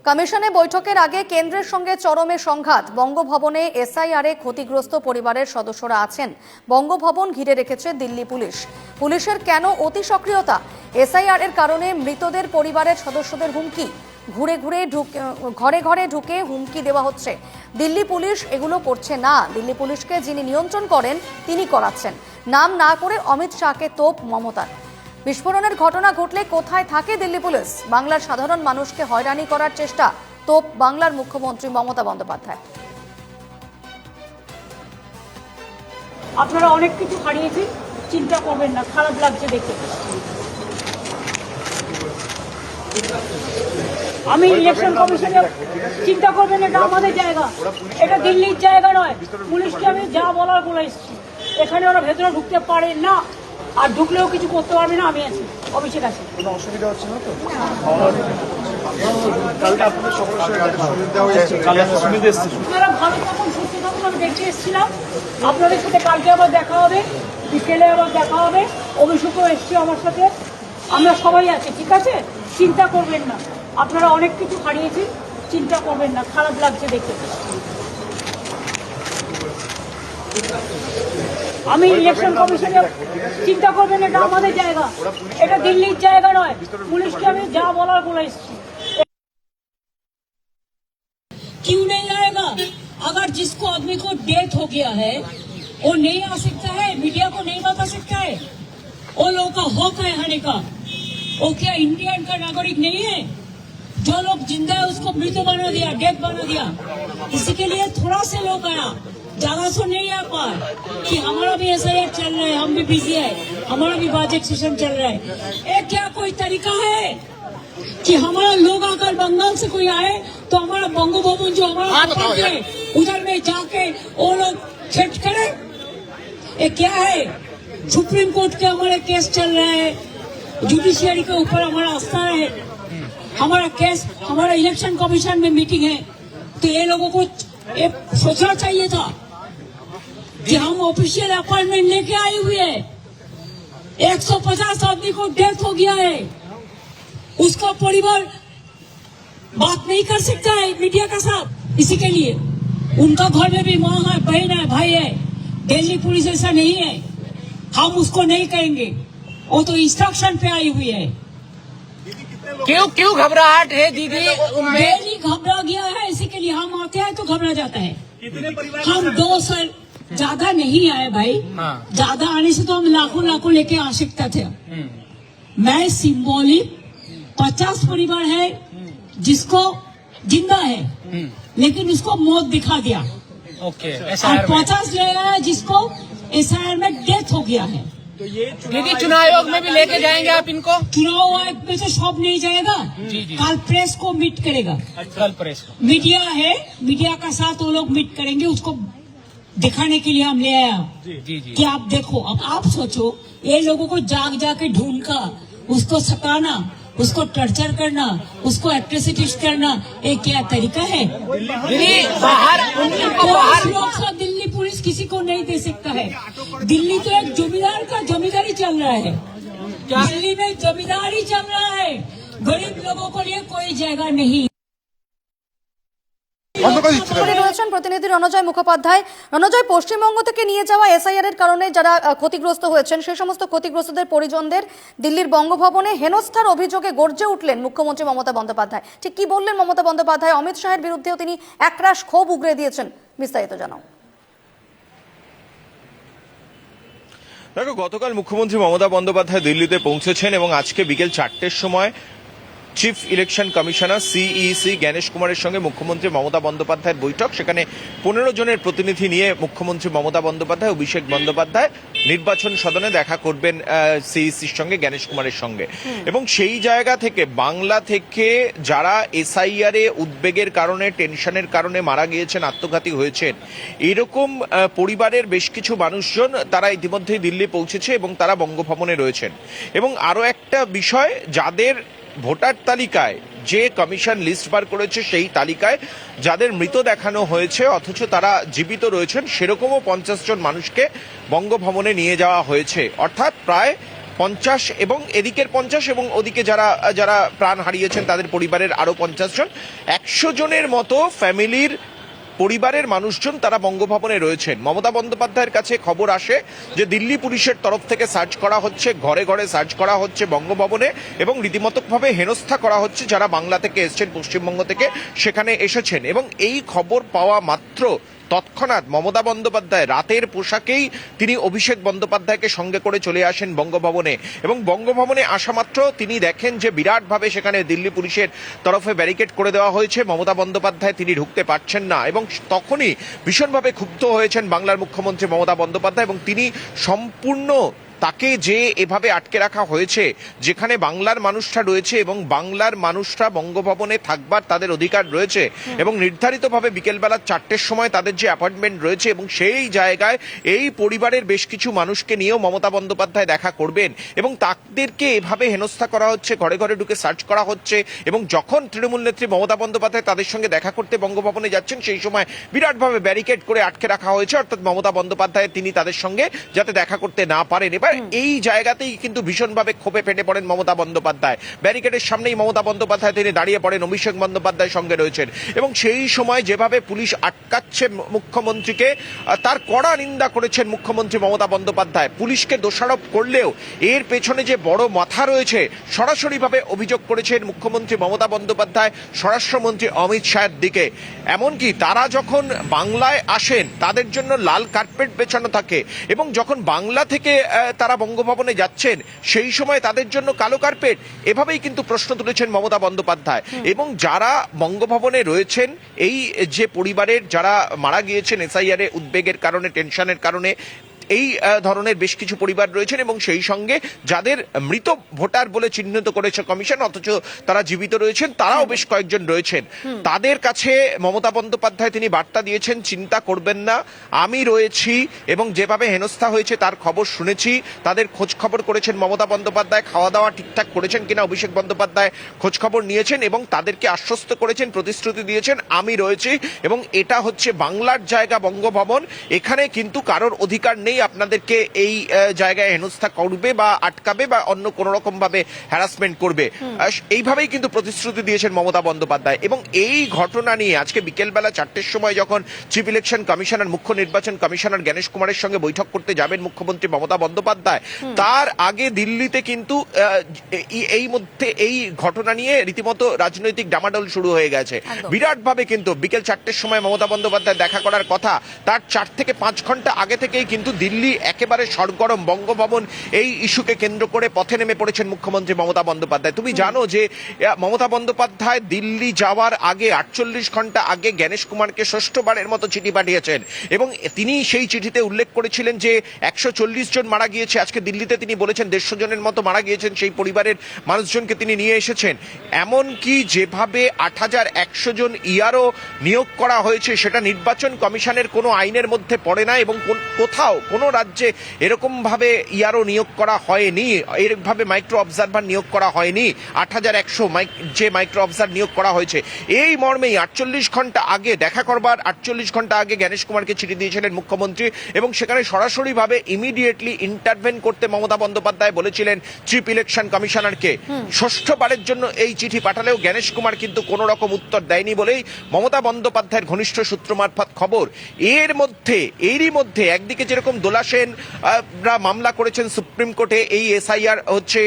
কমিশনে বৈঠকের আগে কেন্দ্রের সঙ্গে চরমে সংঘাত। বঙ্গভবনে এসআইআরে ক্ষতিগ্রস্ত পরিবারের সদস্যরা আছেন। বঙ্গভবন ঘিরে রেখেছে দিল্লি পুলিশ। পুলিশের কেন অতি সক্রিয়তা? এসআইআর এর কারণে মৃতদের পরিবারের সদস্যদের হুমকি। ঘরে ঘরে ঢুকে হুমকি দেওয়া হচ্ছে। দিল্লি পুলিশ এগুলো করছে না। দিল্লি পুলিশকে যিনি নিয়ন্ত্রণ করেন তিনি করাচ্ছেন। নাম না করে অমিত শাহকে তোপ মমতার। বিস্ফোরণের ঘটনা ঘটলে কোথায় থাকে দিল্লি পুলিশ? বাংলার সাধারণ মানুষকে হয়রানি করার চেষ্টা। তোপ বাংলার মুখ্যমন্ত্রী মমতা বন্দ্যোপাধ্যায়। আপনারা অনেক কিছু হারিয়েছেন, চিন্তা করবেন না, খারাপ লাগছে দেখে। আমি ইলেকশন কমিশনে চিন্তা করবেন, এটা আমাদের জায়গা, এটা দিল্লির জায়গা নয়। পুলিশকে আমি যা বলার বলে এসেছি। এখানে ওরা ভেতরে ঢুকতে পারে না, আর ঢুকলেও কিছু করতে পারবে না। আমি আছি, অভিষেক আছে। কোনো অসুবিধা হচ্ছে না তো? কালকে আপনাদের আপনারা ভালো থাকুন, সুস্থ থাকুন। আমি দেখতে এসেছিলাম, আপনাদের সাথে কালকে আবার দেখা হবে, বিকেলে আবার দেখা হবে। অভিষেকও এসছে আমার সাথে, আমরা সবাই আছি, ঠিক আছে? চিন্তা করবেন না, আপনারা অনেক কিছু হারিয়েছেন, চিন্তা করবেন না, খারাপ লাগছে দেখে। আমি ইলেকশন কমিশনে চিন্তা করবেন, এটা আমাদের জায়গা, এটা দিল্লির জায়গা নয়। পুলিশকে আমি যা বলার বলে এসেছি। क्यों नहीं आएगा? अगर जिसको आदमी को डेथ हो गया है वो नहीं आ सकता है, मीडिया को नहीं बता सकता है? वो लोगों का हक है आने का। वो क्या इंडियन का नागरिक नहीं है? जो लोग जिंदा है उसको मृत बना दिया, डेथ बना दिया। इसी के लिए थोड़ा से लोग आया, ज्यादा सो नहीं आ पाए कि हमारा भी एसआईआर चल रहा है, हम भी बिजी है, हमारा भी बजट सेशन चल रहा है। ये क्या कोई तरीका है कि हमारा लोग अगर बंगाल से कोई आए तो हमारा बंगभवन जो हमारा है उधर में जाके वो लोग छेड़ करे? ये क्या है? सुप्रीम कोर्ट के हमारे केस चल रहे हैं, जुडिशियरी के ऊपर हमारा आस्था है, हमारा केस, हमारा इलेक्शन कमीशन में मीटिंग है। तो ये लोगों को ये सोचना चाहिए था कि हम ऑफिशियल अपॉइंटमेंट लेके आए हुए हैं, 150 आदमी को डेथ हो गया है, उसका परिवार बात नहीं कर सकता है मीडिया के साथ। इसी के लिए उनका घर में भी माँ है, बहन है, भाई है। दिल्ली पुलिस ऐसा नहीं है, हम उसको नहीं कहेंगे, वो तो इंस्ट्रक्शन पे आई हुई है। क्यों घबराहट है दीदी? दिल्ली घबरा गया है, इसी के लिए हम आते हैं तो घबरा जाता है। हम 2 साल ज्यादा नहीं आए भाई, ज्यादा आने से तो हम लाखों लेके आ सकते थे। मैं सिंबॉलिक 50 परिवार है जिसको जिंदा है लेकिन उसको मौत दिखा दिया। ओके, और 50 ले आया जिसको एसआईआर में डेथ हो गया है। तो ये दीदी चुनाव आयोग में भी लेके जाएंगे आप इनको? चुनाव आयोग में तो सब नहीं जाएगा, कल प्रेस को मीट करेगा। कल प्रेस को मीडिया है, मीडिया का साथ वो लोग मीट करेंगे, उसको दिखाने के लिए हम ले आया कि आप देखो। अब आप सोचो, ये लोगों को जाग जाके ढूंढकर उसको सताना, उसको टर्चर करना, उसको एट्रोसिटीज करना, ये क्या तरीका है? दिल्ली पुलिस किसी को नहीं दे सकता है। दिल्ली तो एक जमींदार का जमींदारी चल रहा है, दिल्ली में जमींदारी चल रहा है, गरीब लोगों को लिए कोई जगह नहीं। রয়েছেন প্রতিনিধি রণজয় মুখোপাধ্যায়। রণজয়, পশ্চিমবঙ্গ থেকে নিয়ে যাওয়া এসআইআর এর কারণে যারা ক্ষতিগ্রস্ত হয়েছেন সেই সমস্ত ক্ষতিগ্রস্তদের পরিজনদের দিল্লির বঙ্গভবনে হেনস্থার অভিযোগে গর্জে উঠলেন মুখ্যমন্ত্রী মমতা বন্দ্যোপাধ্যায়। ঠিক কি বললেন মমতা বন্দ্যোপাধ্যায়? অমিত শাহের বিরুদ্ধেও তিনি একরাশ ক্ষোভ উগরে দিয়েছেন। বিস্তারিত জানাও। দেখো, গতকাল মুখ্যমন্ত্রী মমতা বন্দ্যোপাধ্যায় দিল্লিতে পৌঁছেছেন এবং আজকে বিকেল 4টের সময় chief election commissioner CEC Gyanesh কুমারের সঙ্গে মুখ্যমন্ত্রী মমতা বন্দ্যোপাধ্যায়ের বৈঠক। সেখানে 15 জনের প্রতিনিধি নিয়ে মুখ্যমন্ত্রী মমতা বন্দ্যোপাধ্যায়, অভিষেক বন্দ্যোপাধ্যায় নির্বাচন সদনে দেখা করবেন সিইসির সঙ্গে, জ্ঞানেশ কুমারের সঙ্গে। এবং সেই জায়গা থেকে বাংলা থেকে যারা এসআইআর এ উদ্বেগের কারণে, টেনশনের কারণে মারা গিয়েছেন, আত্মঘাতী হয়েছেন, এরকম পরিবারের বেশ কিছু মানুষজন তারা ইতিমধ্যেই দিল্লি পৌঁছেছে এবং তারা বঙ্গভবনে রয়েছেন। এবং আরও একটা বিষয়, যাদের ভোটার তালিকায় যে কমিশন লিস্ট বার করেছে সেই তালিকায় যাদের মৃত দেখানো হয়েছে অথচ তারা জীবিত রয়েছেন, সেরকমও 50 জন মানুষকে বঙ্গভবনে নিয়ে যাওয়া হয়েছে। অর্থাৎ প্রায় 50 এবং এদিকের 50 এবং ওদিকে যারা যারা প্রাণ হারিয়েছেন তাদের পরিবারের আরো 50 জন, 100 জনের মতো ফ্যামিলির পরিবারের মানুষজন তারা বঙ্গভবনে রয়েছেন। মমতা বন্দ্যোপাধ্যায়ের কাছে খবর আসে যে দিল্লি পুলিশের তরফ থেকে সার্চ করা হচ্ছে, ঘরে ঘরে সার্চ করা হচ্ছে বঙ্গভবনে, এবং রীতিমতভাবে হেনস্থা করা হচ্ছে যারা বাংলা থেকে এসেছেন, পশ্চিমবঙ্গ থেকে সেখানে এসেছেন। এবং এই খবর পাওয়া মাত্র তৎক্ষণাৎ মমতা বন্দ্যোপাধ্যায় রাতের পোশাকেই তিনি অভিষেক বন্দ্যোপাধ্যায়কে সঙ্গে করে চলে আসেন বঙ্গভবনে, এবং বঙ্গভবনে আসা মাত্র তিনি দেখেন যে বিরাটভাবে সেখানে দিল্লি পুলিশের তরফে ব্যারিকেড করে দেওয়া হয়েছে। মমতা বন্দ্যোপাধ্যায় তিনি ঢুকতে পারছেন না, এবং তখনই ভীষণভাবে ক্ষুব্ধ হয়েছেন বাংলার মুখ্যমন্ত্রী মমতা বন্দ্যোপাধ্যায়, এবং তিনি সম্পূর্ণ তাকে যে এভাবে আটকে রাখা হয়েছে, যেখানে বাংলার মানুষরা রয়েছে এবং বাংলার মানুষরা বঙ্গভবনে থাকবার তাদের অধিকার রয়েছে, এবং নির্ধারিতভাবে বিকেলবেলা 4টের সময় তাদের যে অ্যাপয়েন্টমেন্ট রয়েছে, এবং সেই জায়গায় এই পরিবারের বেশ কিছু মানুষকে নিয়েও মমতা বন্দ্যোপাধ্যায় দেখা করবেন, এবং তাদেরকে এভাবে হেনস্থা করা হচ্ছে, ঘরে ঘরে ঢুকে সার্চ করা হচ্ছে। এবং যখন তৃণমূল নেত্রী মমতা বন্দ্যোপাধ্যায় তাদের সঙ্গে দেখা করতে বঙ্গভবনে যাচ্ছেন, সেই সময় বিরাটভাবে ব্যারিকেড করে আটকে রাখা হয়েছে, অর্থাৎ মমতা বন্দ্যোপাধ্যায় তিনি তাদের সঙ্গে যাতে দেখা করতে না পারেন। এবার এই জায়গাতেই কিন্তু ভীষণভাবে ক্ষোভে ফেটে পড়েন মমতা বন্দ্যোপাধ্যায়। ব্যারিকেডের সামনেই মমতা বন্দ্যোপাধ্যায় তিনি দাঁড়িয়ে পড়েন, অভিষেক বন্দ্যোপাধ্যায়ের সঙ্গে রয়েছেন, এবং সেই সময় যেভাবে পুলিশ আটকাচ্ছে মুখ্যমন্ত্রীকে, তার কড়া নিন্দা করেছেন মুখ্যমন্ত্রী মমতা বন্দ্যোপাধ্যায়। পুলিশকে দোষারোপ করলেও এর পেছনে যে বড় মাথা রয়েছে সরাসরিভাবে অভিযোগ করেছেন মুখ্যমন্ত্রী মমতা বন্দ্যোপাধ্যায় স্বরাষ্ট্রমন্ত্রী অমিত শাহের দিকে। এমনকি তারা যখন বাংলায় আসেন তাদের জন্য লাল কার্পেট বেছানো থাকে, এবং যখন বাংলা থেকে তারা বঙ্গভবনে যাচ্ছেন সেই সময় তাদের জন্য কালো কার্পেট। এভাবেই কিন্তু প্রশ্ন তুলেছেন মমতা বন্দ্যোপাধ্যায়। এবং যারা বঙ্গভবনে রয়েছেন, এই যে পরিবারের যারা মারা গিয়েছেন এসআইআর এ উদ্বেগের কারণে, টেনশনের কারণে, এই ধরনের বেশ কিছু পরিবার রয়েছেন, এবং সেই সঙ্গে যাদের মৃত ভোটার বলে চিহ্নিত করেছে কমিশন অথচ তারা জীবিত রয়েছেন, তারাও বেশ কয়েকজন রয়েছেন। তাদের কাছে মমতা বন্দ্যোপাধ্যায় তিনি বার্তা দিয়েছেন, চিন্তা করবেন না, আমি রয়েছি, এবং যেভাবে হেনস্থা হয়েছে তার খবর শুনেছি, তাদের খোঁজ খবর করেছেন মমতা বন্দ্যোপাধ্যায়, খাওয়া দাওয়া ঠিকঠাক করেছেন কিনা অভিষেক বন্দ্যোপাধ্যায় খোঁজ খবর নিয়েছেন, এবং তাদেরকে আশ্বস্ত করেছেন, প্রতিশ্রুতি দিয়েছেন, আমি রয়েছি, এবং এটা হচ্ছে বাংলার জায়গা বঙ্গভবন, এখানে কিন্তু কারোর অধিকার নেই আপনাদেরকে এই জায়গায় হেনস্থা করবে বা আটকাবে বা অন্য কোন রকম ভাবে হ্যারাসমেন্ট করবে। এইভাবেই কিন্তু প্রতিশ্রুতি দিয়েছেন মমতা বন্দ্যোপাধ্যায়। এবং এই ঘটনা নিয়ে আজকে বিকেলবেলা 4টের সময় যখন চিফ ইলেকশন কমিশনার, মুখ্য নির্বাচন কমিশনার জ্ঞানেশ কুমারের সঙ্গে বৈঠক করতে যাবেন মুখ্যমন্ত্রী মমতা বন্দ্যোপাধ্যায়, তার আগে দিল্লিতে কিন্তু এই ঘটনা নিয়ে রীতিমতো রাজনৈতিক ডামাডোল শুরু হয়ে গেছে বিরাটভাবে। কিন্তু বিকেল 4টের সময় মমতা বন্দ্যোপাধ্যায় দেখা করার কথা, তার 4 থেকে 5 ঘন্টা আগে থেকেই কিন্তু দিল্লি একেবারে সরগরম। বঙ্গভবন এই ইস্যুকে কেন্দ্র করে পথে নেমে পড়েছেন মুখ্যমন্ত্রী মমতা বন্দ্যোপাধ্যায়। তুমি জানো যে মমতা বন্দ্যোপাধ্যায় দিল্লি যাওয়ার আগে 48 ঘন্টা আগে জ্ঞানেশ কুমারকে ষষ্ঠবারের মতো চিঠি পাঠিয়েছেন, এবং তিনি সেই চিঠিতে উল্লেখ করেছিলেন যে 140 জন মারা গিয়েছে। আজকে দিল্লিতে তিনি বলেছেন 150 জনের মতো মারা গিয়েছেন, সেই পরিবারের মানুষজনকে তিনি নিয়ে এসেছেন। এমনকি যেভাবে 8100 জন ইআরও নিয়োগ করা হয়েছে সেটা নির্বাচন কমিশনের কোনো আইনের মধ্যে পড়ে না, এবং কোথাও কোনো রাজ্যে এরকম ভাবে ইআরও নিয়োগ করা হয়নি, এরকমভাবে মাইক্রো অবজারভার নিয়োগ করা হয়নি। 8100 যে মাইক্রো অবজার্ভার নিয়োগ করা হয়েছে, এই মর্মেই 48 ঘন্টা আগে দেখা করবার 48 ঘন্টা আগে জ্ঞানেশ কুমারকে চিঠি দিয়েছিলেন মুখ্যমন্ত্রী, এবং সেখানে সরাসরিভাবে ইমিডিয়েটলি ইন্টারভেন করতে মমতা বন্দ্যোপাধ্যায় বলেছিলেন চিফ ইলেকশন কমিশনারকে। ষষ্ঠবারের জন্য এই চিঠি পাঠালেও জ্ঞানেশ কুমার কিন্তু কোনো রকম উত্তর দেয়নি বলেই মমতা বন্দ্যোপাধ্যায়ের ঘনিষ্ঠ সূত্র মারফত খবর। এরই মধ্যে একদিকে যেরকম দোলা সেন মামলা করেছেন সুপ্রিম কোর্টে, এই এসআইআর হচ্ছে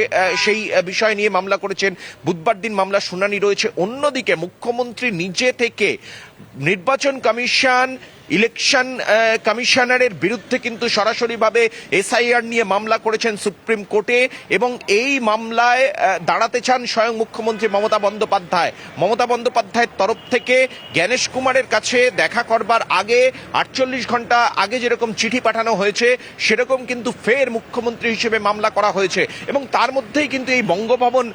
সেই বিষয় নিয়ে মামলা করেছেন, বুধবার দিন মামলা শুনানি রয়েছে। অন্যদিকে মুখ্যমন্ত্রী নিজে থেকে নির্বাচন কমিশন, ইলেকশন কমিশনারের বিরুদ্ধে কিন্তু সরাসরিভাবে এসআইআর নিয়ে মামলা করেছেন সুপ্রিম কোর্টে, এবং এই মামলায় দাঁড়াতে চান স্বয়ং মুখ্যমন্ত্রী মমতা বন্দ্যোপাধ্যায়। মমতা বন্দ্যোপাধ্যায়ের তরফ থেকে জ্ঞানেশ কুমারের কাছে দেখা করবার আগে 48 ঘন্টা আগে যেরকম চিঠি পাঠানো হয়েছে, সেরকম কিন্তু ফের মুখ্যমন্ত্রী হিসেবে মামলা করা হয়েছে, এবং তার মধ্যেই কিন্তু এই বঙ্গভবন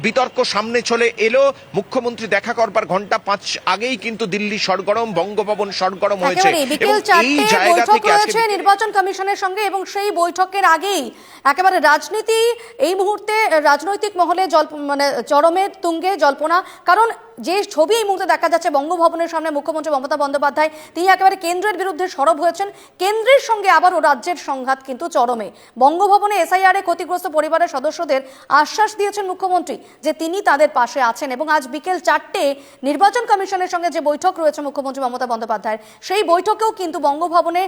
বিতর্ক সামনে চলে এলো। মুখ্যমন্ত্রী দেখা করবার ঘন্টা 5 আগেই কিন্তু দিল্লি সরগরম, বঙ্গভবন সরগরম হয়েছে। একেবারে বিকেল এবং এই 4টে জায়গা বৈঠক থেকে আজকে রয়েছে নির্বাচন কমিশনের সঙ্গে এবং সেই বৈঠকের আগেই একেবারে রাজনীতি এই মুহূর্তে রাজনৈতিক মহলে মানে চরমের তুঙ্গে জল্পনা, কারণ যে ছবি এই মুহূর্তে দেখা যাচ্ছে বঙ্গভবনের সামনে মুখ্যমন্ত্রী মমতা বন্দ্যোপাধ্যায় তিনি একেবারে কেন্দ্রের বিরুদ্ধে সরব হয়েছেন। কেন্দ্রের সঙ্গে আবারও রাজ্যের সংঘাত কিন্তু চরমে। বঙ্গভবনে এসআইআরে ক্ষতিগ্রস্ত পরিবারের সদস্যদের আশ্বাস দিয়েছেন মুখ্যমন্ত্রী যে তিনি তাদের পাশে আছেন এবং আজ বিকেল 4টে নির্বাচন কমিশনের সঙ্গে যে বৈঠক রয়েছে মুখ্যমন্ত্রী মমতা বন্দ্যোপাধ্যায়ের, সেই বৈঠকেও কিন্তু বঙ্গভবনে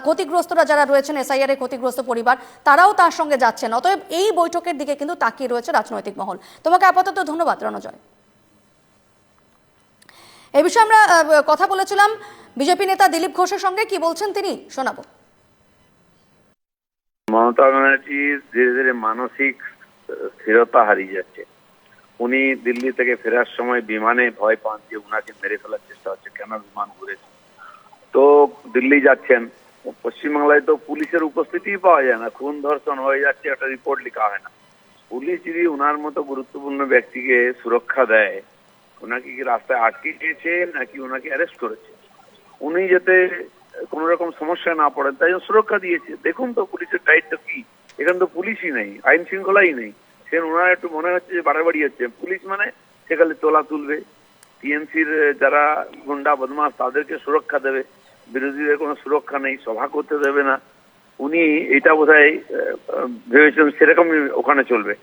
ক্ষতিগ্রস্তরা যারা রয়েছেন এসআইআরে ক্ষতিগ্রস্ত পরিবার তারাও তার সঙ্গে যাচ্ছেন। অতএব এই বৈঠকের দিকে কিন্তু তাকিয়ে রয়েছে রাজনৈতিক মহল। তোমাকে আপাতত ধন্যবাদ রণজয়। এই বিষয়ে আমরা কথা বলেছিলাম বিজেপি নেতা দিলীপ ঘোষের সঙ্গে, কি বলছেন তিনি শোনাবো। মমতা ব্যানার্জি ধীরে ধীরে মানসিক স্থিরতা হারিয়ে যাচ্ছে। উনি দিল্লি থেকে ফেরার সময় বিমানে ভয় পান যে উনাকে মেরে ফেলার চেষ্টা হচ্ছে, কেন বিমান ঘুরেছে। তো দিল্লি যাচ্ছেন, পশ্চিমবাংলায় তো পুলিশের উপস্থিতি পাওয়া যায় না, খুন ধর্ষণ হয়ে যাচ্ছে, একটা রিপোর্ট লেখা হয় না। পুলিশ যদি উনার মতো গুরুত্বপূর্ণ ব্যক্তিকে সুরক্ষা দেয়, ওনাকে কি রাস্তায় আটকে দিয়েছে নাকি ওনাকে অ্যারেস্ট করেছে, উনি যাতে কোন রকম সমস্যা না পড়েন তাই জন্য সুরক্ষা দিয়েছে। দেখুন তো পুলিশের দায়িত্ব কি, এখানে তো পুলিশই নেই, আইন শৃঙ্খলাই নেই। সে ওনার একটু মনে হচ্ছে যে বাড়াবাড়ি হচ্ছে। পুলিশ মানে সেখানে তোলা তুলবে, টিএমসির যারা গুন্ডা বদমাস তাদেরকে সুরক্ষা দেবে, বিরোধীদের কোনো সুরক্ষা নেই, সভা করতে দেবে না। উনি এটা বোধহয় ভেবেছেন সেরকমই ওখানে চলবে।